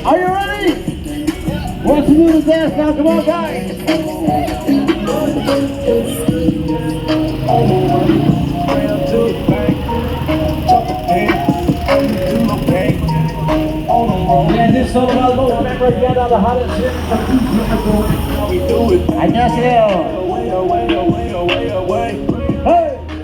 Are you ready? Want to do the dance now? Come on, guys. Yeah, this song about most members get out the hottest shit. 안녕하세요.